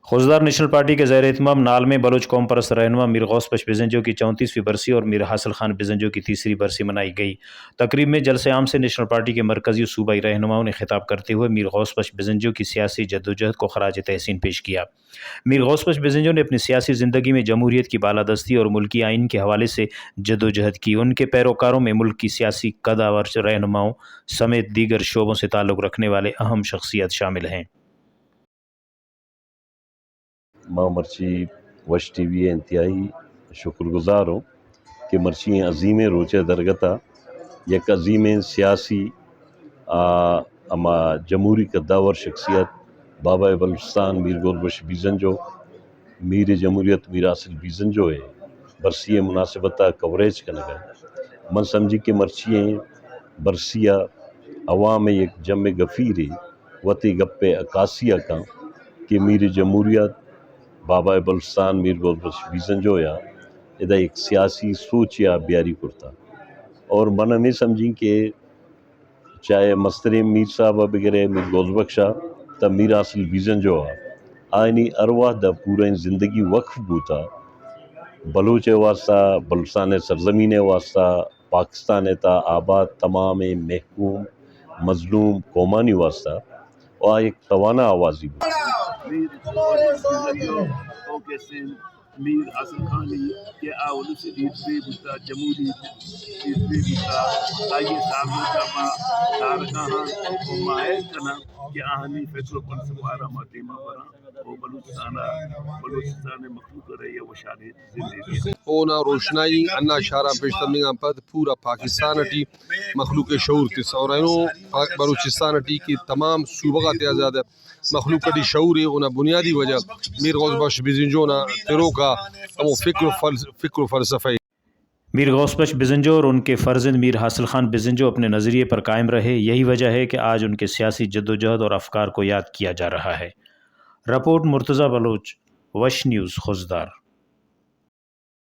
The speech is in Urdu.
خوزدار نیشنل پارٹی کے زیر اہتمام نال میں بلوچ قوم پرست رہنما میر غوث بخش بزنجو کی 34ویں برسی اور میر حاصل خان بزنجو کی 3ری برسی منائی گئی۔ تقریب میں جلسہ عام سے نیشنل پارٹی کے مرکزی صوبائی رہنماؤں نے خطاب کرتے ہوئے میر غوث بخش بزنجو کی سیاسی جدوجہد کو خراج تحسین پیش کیا۔ میر غوث بخش بزنجو نے اپنی سیاسی زندگی میں جمہوریت کی بالادستی اور ملکی آئین کے حوالے سے جدوجہد کی۔ ان کے پیروکاروں میں ملک کی سیاسی قداور رہنماؤں سمیت دیگر شعبوں سے تعلق رکھنے والے اہم شخصیات شامل ہیں۔ ماں مرچی وش ٹی وی انتہائی شکر گزار ہوں کہ مرچی عظیم روچہ درگتا یک عظیم سیاسی اما جمہوری قداور شخصیت بابا بلوچستان میر غوث بخش بزنجو میر جمہوریت میر حاصل بزنجو ہے برسی مناسبتہ کوریج کنگا من سمجھی کہ مرچی برسیہ عوام ایک جمع گفیر وتی گپے عکاسیہ کا کہ میر جمہوریت بابا بلوچستان میر غوث بخش بزنجو یا ادا ایک سیاسی سوچ یا بیاری کرتا اور من ہمیں سمجھیں کہ چاہے مستریم میر صاحب بغیرہ میر غوث بخشا تا میر حاصل بزنجو آئینی ارواح دا پورا زندگی وقف بوتا بلوچ واسطہ بلوچستان سرزمین واسطہ پاکستان تا آباد تمام محکوم مظلوم قومانی واسطہ اور ایک توانا آوازی بوتا۔ میر حاصل خانی کہ آولو سے دیدوی بوتا جمہوری دیدوی بوتا آئیے سامنے جاما دارگاہاں کو ماہر کنا کہ آہنی فکر و پنسوارا ماتیمہ برا وہ بلوچستان مخلوق رہی ہے وہ شانی زندگی اونا روشنائی انا شارہ پیشتمنگا پد پورا پاکستان ٹی مخلوق شعور تیس اور اینو بلوچستان ٹی کی تمام صوبہ تیا زیادہ مخلوق ٹی شعور ہے اونا بنیادی وجہ میر غوث بخش بزنجو نا تیرو کا ہمو فکر و فلسفہ۔ میر غوث بخش بزنجو اور ان کے فرزند میر حاصل خان بزنجو اپنے نظریے پر قائم رہے، یہی وجہ ہے کہ آج ان کے سیاسی جدوجہد اور افکار کو یاد کیا جا رہا ہے۔ رپورٹ مرتضیٰ بلوچ، وش نیوز، خوزدار۔